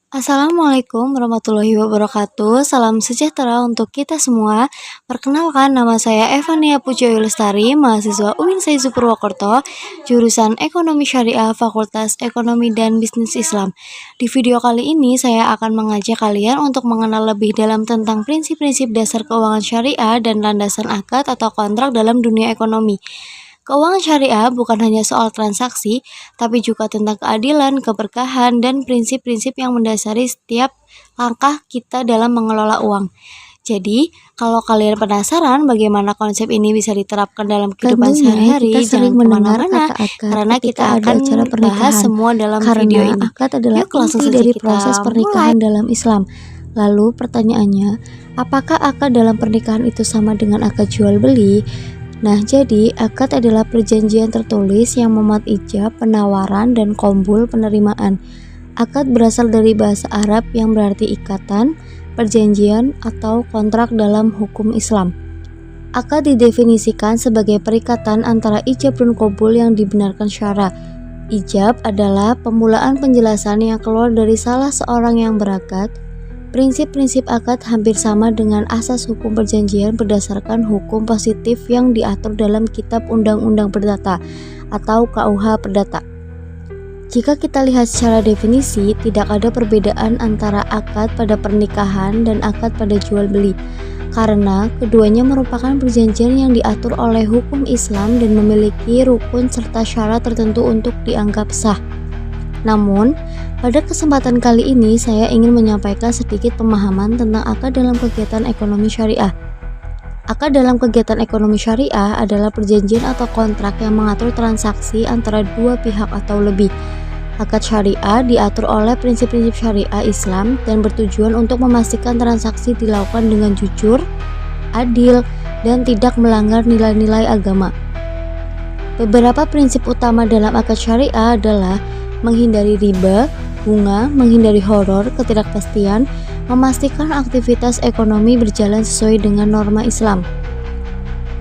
Assalamualaikum warahmatullahi wabarakatuh. Salam sejahtera untuk kita semua. Perkenalkan, nama saya Evania Pujoyo Lestari, mahasiswa UIN Saizu Purwokerto, jurusan Ekonomi Syariah, Fakultas Ekonomi dan Bisnis Islam. Di video kali ini saya akan mengajak kalian untuk mengenal lebih dalam tentang prinsip-prinsip dasar keuangan syariah dan landasan akad atau kontrak dalam dunia ekonomi. Keuangan syariah bukan hanya soal transaksi, tapi juga tentang keadilan, keberkahan, dan prinsip-prinsip yang mendasari setiap langkah kita dalam mengelola uang. Jadi, kalau kalian penasaran bagaimana konsep ini bisa diterapkan dalam kehidupan sehari-hari, kita sering jangan mendengar kemana-mana, kata akad karena kita ketika ada akan acara bahas pernikahan. semua dalam Karena video ini. akad adalah Yuk, langsung inti saja dari kita proses pernikahan dalam Islam. Lalu pertanyaannya, apakah akad dalam pernikahan itu sama dengan akad jual beli? Nah, jadi akad adalah perjanjian tertulis yang memuat ijab, penawaran, dan qombul penerimaan. Akad berasal dari bahasa Arab yang berarti ikatan, perjanjian, atau kontrak dalam hukum Islam. Akad didefinisikan sebagai perikatan antara ijab dan qombul yang dibenarkan syara. Ijab adalah pemulaan penjelasan yang keluar dari salah seorang yang berakad. Prinsip-prinsip akad hampir sama dengan asas hukum perjanjian berdasarkan hukum positif yang diatur dalam Kitab Undang-Undang Perdata atau KUH Perdata. Jika kita lihat secara definisi, tidak ada perbedaan antara akad pada pernikahan dan akad pada jual beli, karena keduanya merupakan perjanjian yang diatur oleh hukum Islam dan memiliki rukun serta syarat tertentu untuk dianggap sah. Namun, pada kesempatan kali ini saya ingin menyampaikan sedikit pemahaman tentang akad dalam kegiatan ekonomi syariah. Akad dalam kegiatan ekonomi syariah adalah perjanjian atau kontrak yang mengatur transaksi antara dua pihak atau lebih. Akad syariah diatur oleh prinsip-prinsip syariah Islam dan bertujuan untuk memastikan transaksi dilakukan dengan jujur, adil, dan tidak melanggar nilai-nilai agama. Beberapa prinsip utama dalam akad syariah adalah menghindari riba, bunga, menghindari horor, ketidakpastian, memastikan aktivitas ekonomi berjalan sesuai dengan norma Islam.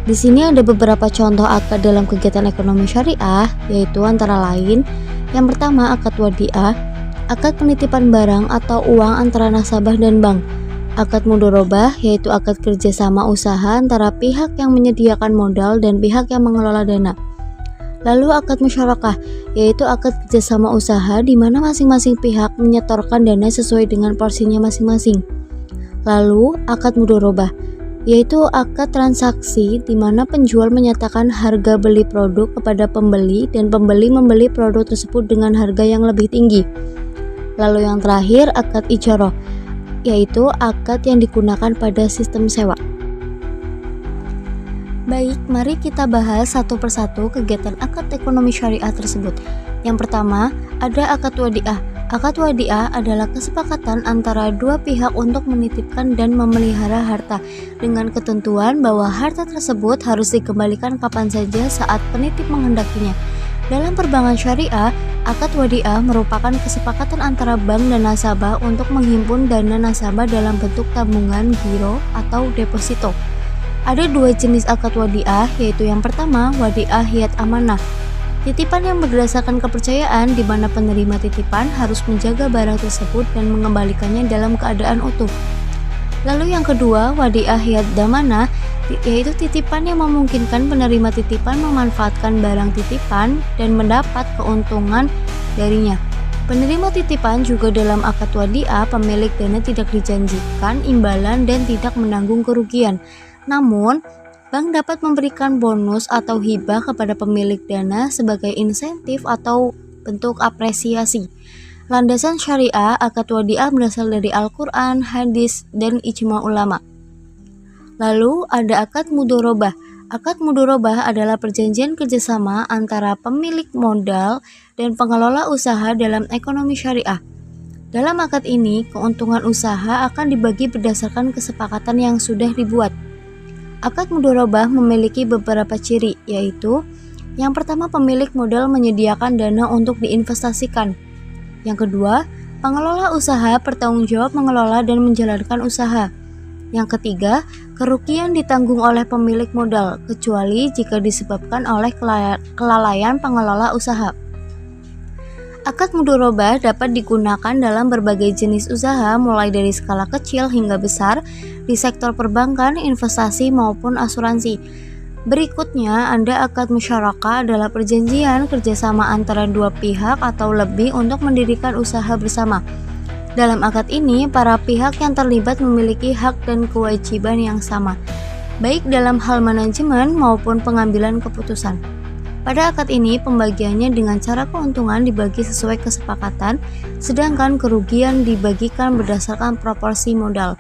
Di sini ada beberapa contoh akad dalam kegiatan ekonomi syariah, yaitu antara lain, yang pertama akad wadiah, akad penitipan barang atau uang antara nasabah dan bank. Akad mudorobah, yaitu akad kerjasama usaha antara pihak yang menyediakan modal dan pihak yang mengelola dana. Lalu akad musyarakah, yaitu akad kerjasama usaha di mana masing-masing pihak menyetorkan dana sesuai dengan porsinya masing-masing. Lalu akad mudorobah, yaitu akad transaksi di mana penjual menyatakan harga beli produk kepada pembeli dan pembeli membeli produk tersebut dengan harga yang lebih tinggi. Lalu yang terakhir akad ijarah, yaitu akad yang digunakan pada sistem sewa. Baik, mari kita bahas satu persatu kegiatan akad ekonomi syariah tersebut. Yang pertama, ada akad wadiah. Akad wadiah adalah kesepakatan antara dua pihak untuk menitipkan dan memelihara harta dengan ketentuan bahwa harta tersebut harus dikembalikan kapan saja saat penitip menghendakinya. Dalam perbankan syariah, akad wadiah merupakan kesepakatan antara bank dan nasabah untuk menghimpun dana nasabah dalam bentuk tabungan, giro, atau deposito. Ada dua jenis akad wadiah, yaitu yang pertama wadiah hiyat amanah, titipan yang berdasarkan kepercayaan di mana penerima titipan harus menjaga barang tersebut dan mengembalikannya dalam keadaan utuh. Lalu yang kedua wadiah hiyat damanah, yaitu titipan yang memungkinkan penerima titipan memanfaatkan barang titipan dan mendapat keuntungan darinya. Penerima titipan juga dalam akad wadiah pemilik dana tidak dijanjikan imbalan dan tidak menanggung kerugian. Namun, bank dapat memberikan bonus atau hibah kepada pemilik dana sebagai insentif atau bentuk apresiasi. Landasan syariah akad wadiah berasal dari Al-Quran, hadis, dan ijma ulama. Lalu ada akad mudorobah. Akad mudorobah adalah perjanjian kerjasama antara pemilik modal dan pengelola usaha dalam ekonomi syariah. Dalam akad ini, keuntungan usaha akan dibagi berdasarkan kesepakatan yang sudah dibuat. Akad mudorobah memiliki beberapa ciri, yaitu yang pertama pemilik modal menyediakan dana untuk diinvestasikan. Yang kedua, pengelola usaha bertanggung jawab mengelola dan menjalankan usaha. Yang ketiga, kerugian ditanggung oleh pemilik modal, kecuali jika disebabkan oleh kelalaian pengelola usaha. Akad mudharabah dapat digunakan dalam berbagai jenis usaha mulai dari skala kecil hingga besar di sektor perbankan, investasi maupun asuransi. Berikutnya, ada akad musyarakah adalah perjanjian kerjasama antara dua pihak atau lebih untuk mendirikan usaha bersama. Dalam akad ini, para pihak yang terlibat memiliki hak dan kewajiban yang sama, baik dalam hal manajemen maupun pengambilan keputusan. Pada akad ini, pembagiannya dengan cara keuntungan dibagi sesuai kesepakatan, sedangkan kerugian dibagikan berdasarkan proporsi modal.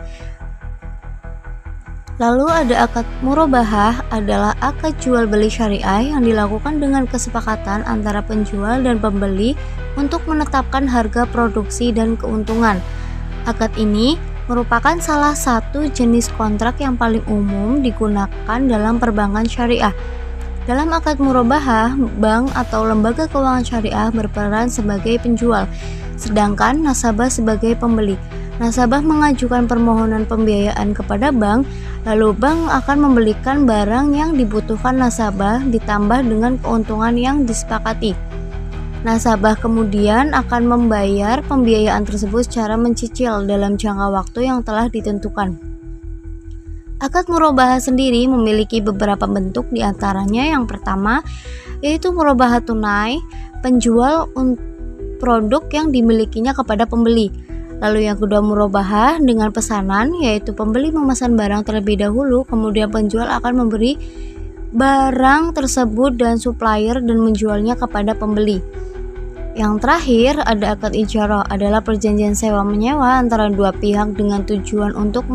Lalu ada akad murabahah adalah akad jual beli syariah yang dilakukan dengan kesepakatan antara penjual dan pembeli untuk menetapkan harga produksi dan keuntungan. Akad ini merupakan salah satu jenis kontrak yang paling umum digunakan dalam perbankan syariah. Dalam akad murabahah, bank atau lembaga keuangan syariah berperan sebagai penjual, sedangkan nasabah sebagai pembeli. Nasabah mengajukan permohonan pembiayaan kepada bank, lalu bank akan membelikan barang yang dibutuhkan nasabah ditambah dengan keuntungan yang disepakati. Nasabah kemudian akan membayar pembiayaan tersebut secara mencicil dalam jangka waktu yang telah ditentukan. Akad murabahah sendiri memiliki beberapa bentuk, diantaranya yang pertama yaitu murabahah tunai, penjual produk yang dimilikinya kepada pembeli. Lalu yang kedua murabahah dengan pesanan, yaitu pembeli memesan barang terlebih dahulu, kemudian penjual akan memberi barang tersebut dan supplier dan menjualnya kepada pembeli. Yang terakhir ada akad ijarah, adalah perjanjian sewa menyewa antara dua pihak dengan tujuan untuk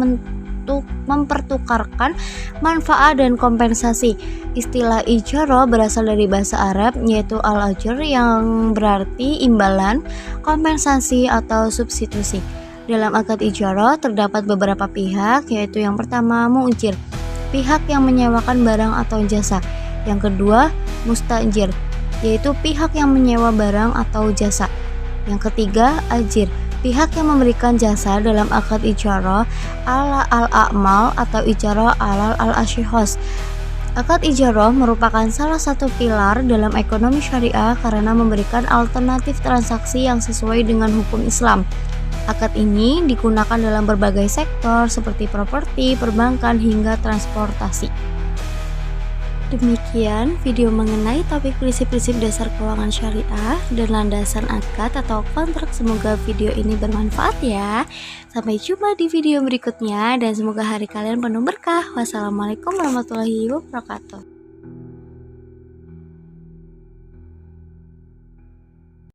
mempertukarkan manfaat dan kompensasi. Istilah ijarah berasal dari bahasa Arab yaitu al-ajr yang berarti imbalan, kompensasi atau substitusi. Dalam akad ijarah terdapat beberapa pihak, yaitu yang pertama mu'jir, pihak yang menyewakan barang atau jasa. Yang kedua mustajir, yaitu pihak yang menyewa barang atau jasa. Yang ketiga ajir, pihak yang memberikan jasa. Dalam akad ijarah ala al-a'mal atau ijarah alal al-ashihos. Akad ijarah merupakan salah satu pilar dalam ekonomi syariah karena memberikan alternatif transaksi yang sesuai dengan hukum Islam. Akad ini digunakan dalam berbagai sektor seperti properti, perbankan, hingga transportasi. Demikian video mengenai topik prinsip-prinsip dasar keuangan syariah dan landasan akad atau kontrak. Semoga video ini bermanfaat ya. Sampai jumpa di video berikutnya dan semoga hari kalian penuh berkah. Wassalamualaikum warahmatullahi wabarakatuh.